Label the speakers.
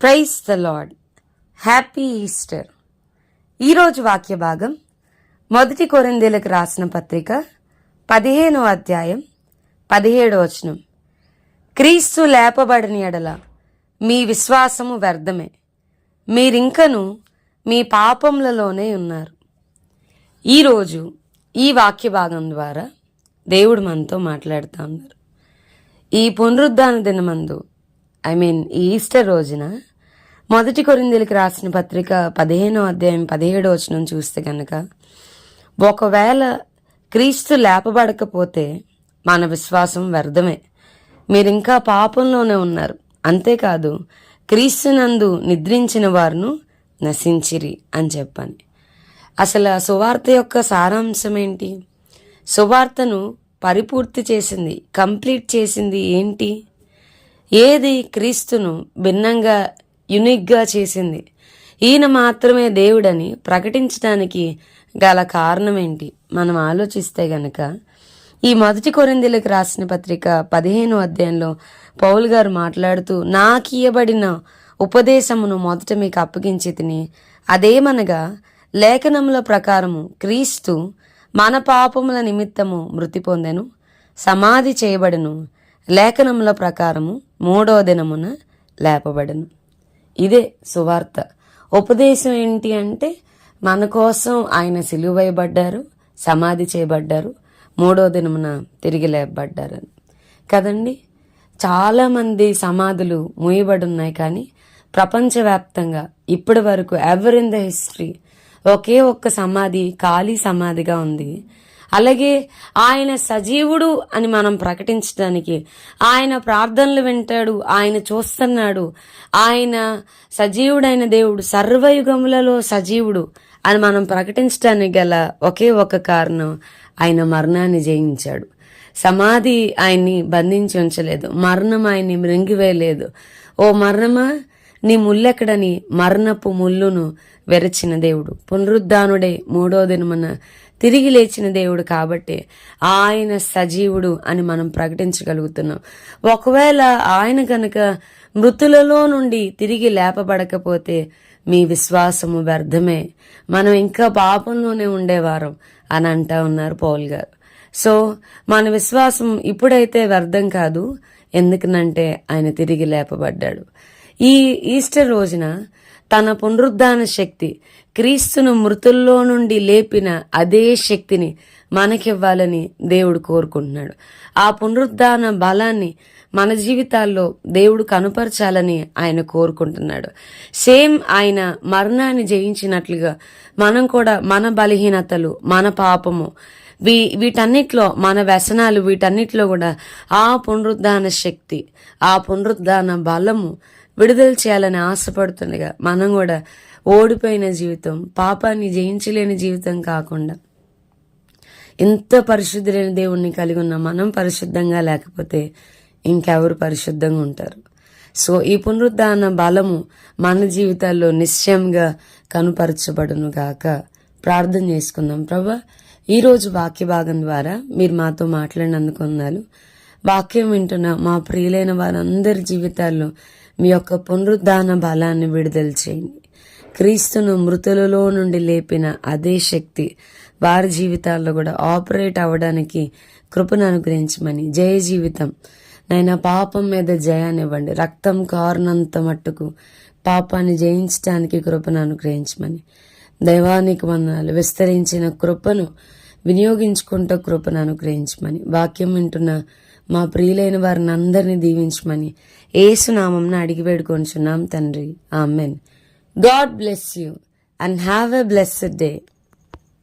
Speaker 1: Praise the Lord. Happy Easter. ఈరోజు వాక్య భాగం 1 కొరింథీయులకు రాసిన పత్రిక 15వ అధ్యాయం 17వ వచనం. క్రీస్తు లేపబడిన ఎడల మీ విశ్వాసము వ్యర్థమే, మీరింకను మీ పాపములలోనే ఉన్నారు. ఈరోజు ఈ వాక్య భాగం ద్వారా దేవుడు మనతో మాట్లాడుతూ ఉన్నారు. ఈ పునరుద్ధాన దినమందు ఈ ఈస్టర్ రోజున 1 కొరింథీయులకు రాసిన పత్రిక 15వ అధ్యాయం 17వ వచనం చూస్తే కనుక, ఒకవేళ క్రీస్తు లేపబడకపోతే మన విశ్వాసం వ్యర్థమే, మీరింకా పాపంలోనే ఉన్నారు. అంతేకాదు, క్రీస్తునందు నిద్రించిన వారును నశించిరి అని చెప్పని. అసలు ఆ సువార్త యొక్క సారాంశం ఏంటి? సువార్తను పరిపూర్తి చేసింది, కంప్లీట్ చేసింది ఏంటి? ఏది క్రీస్తును భిన్నంగా యునిక్గా చేసింది? ఈయన మాత్రమే దేవుడని ప్రకటించడానికి గల కారణం ఏంటి? మనం ఆలోచిస్తే గనక ఈ 1 కొరింథీయులకు రాసిన పత్రిక 15వ అధ్యాయంలో పౌలు గారు మాట్లాడుతూ, నాకియబడిన ఉపదేశమును మొదట మీకు అప్పగించి తిని, అదేమనగా లేఖనముల ప్రకారము క్రీస్తు మన పాపముల నిమిత్తము మృతి పొందెను, సమాధి చేయబడెను, లేఖనముల ప్రకారము 3వ దినమున లేపబడెను. ఇదే సువార్త. ఉపదేశం ఏంటి అంటే, మన కోసం ఆయన సిలువ వేయబడ్డారు, సమాధి చేయబడ్డారు, 3వ దినమున తిరిగి లేపబడ్డారని కదండి. చాలామంది సమాధులు మూయబడి ఉన్నాయి, కానీ ప్రపంచవ్యాప్తంగా ఇప్పటి వరకు ఎవర్ ఇన్ ద హిస్టరీ ఒకే ఒక్క సమాధి ఖాళీ సమాధిగా ఉంది. అలాగే ఆయన సజీవుడు అని మనం ప్రకటించడానికి, ఆయన ప్రార్థనలు వింటాడు, ఆయన చూస్తున్నాడు, ఆయన సజీవుడైన దేవుడు, సర్వయుగములలో సజీవుడు అని మనం ప్రకటించడానికి గల ఒకే ఒక కారణం, ఆయన మరణాన్ని జయించాడు. సమాధి ఆయన్ని బంధించి ఉంచలేదు, మరణం ఆయన్ని మృంగివేయలేదు. ఓ మరణమా, నీ ముల్లెక్కడని మరణపు ముల్లును వెరచిన దేవుడు, పునరుద్ధానుడే 3వ దినమున తిరిగి లేచిన దేవుడు కాబట్టి ఆయన సజీవుడు అని మనం ప్రకటించగలుగుతున్నాం. ఒకవేళ ఆయన కనుక మృతులలో నుండి తిరిగి లేపబడకపోతే మీ విశ్వాసము వ్యర్థమే, మనం ఇంకా పాపంలోనే ఉండేవారం అని అంటా ఉన్నారు పౌలు గారు. సో మన విశ్వాసం ఇప్పుడైతే వ్యర్థం కాదు, ఎందుకనంటే ఆయన తిరిగి లేపబడ్డాడు. ఈ ఈస్టర్ రోజున తన పునరుద్ధాన శక్తి, క్రీస్తును మృతుల్లో నుండి లేపిన అదే శక్తిని మనకివ్వాలని దేవుడు కోరుకుంటున్నాడు. ఆ పునరుద్ధాన బలాన్ని మన జీవితాల్లో దేవుడు కనుపరచాలని ఆయన కోరుకుంటున్నాడు. సేమ్ ఆయన మరణాన్ని జయించినట్లుగా మనం కూడా మన బలహీనతలు, మన పాపము, వీటన్నిటిలో మన వ్యసనాలు, వీటన్నిటిలో కూడా ఆ పునరుద్ధాన శక్తి, ఆ పునరుద్ధాన బలము విడుదల చేయాలని ఆశపడుతుండగా, మనం కూడా ఓడిపోయిన జీవితం, పాపాన్ని జయించలేని జీవితం కాకుండా ఇంత పరిశుద్ధులైన దేవుణ్ణి కలిగి ఉన్న మనం పరిశుద్ధంగా లేకపోతే ఇంకెవరు పరిశుద్ధంగా ఉంటారు? సో ఈ పునరుద్ధాన బలము మన జీవితాల్లో నిశ్చయంగా కనుపరచబడును గాక. ప్రార్థన చేసుకుందాం. ప్రభా, ఈరోజు వాక్య భాగం ద్వారా మీరు మాతో మాట్లాడినందుకు వందనాలు. వాక్యం వింటున్న మా ప్రియులైన వారందరి జీవితాల్లో మీ యొక్క పునరుద్ధాన బలాన్ని విడుదల చేయండి. క్రీస్తును మృతులలో నుండి లేపిన అదే శక్తి వారి జీవితాల్లో కూడా ఆపరేట్ అవ్వడానికి కృపను అనుగ్రహించమని, జయ జీవితం నైనా పాపం మీద జయాన్నివ్వండి, రక్తం కారునంత మట్టుకు పాపాన్ని జయించడానికి కృపను అనుగ్రహించమని, దైవానికి వందనాలు. విస్తరించిన కృపను వినియోగించుకుంటూ కృపను అనుగ్రహించమని, వాక్యం వింటున్న మా ప్రియులైన వారిని అందరినీ దీవించమని యేసు నామమున అడిగి వేడుకొంచున్నాం తండ్రి. Amen. God bless you and have a blessed day.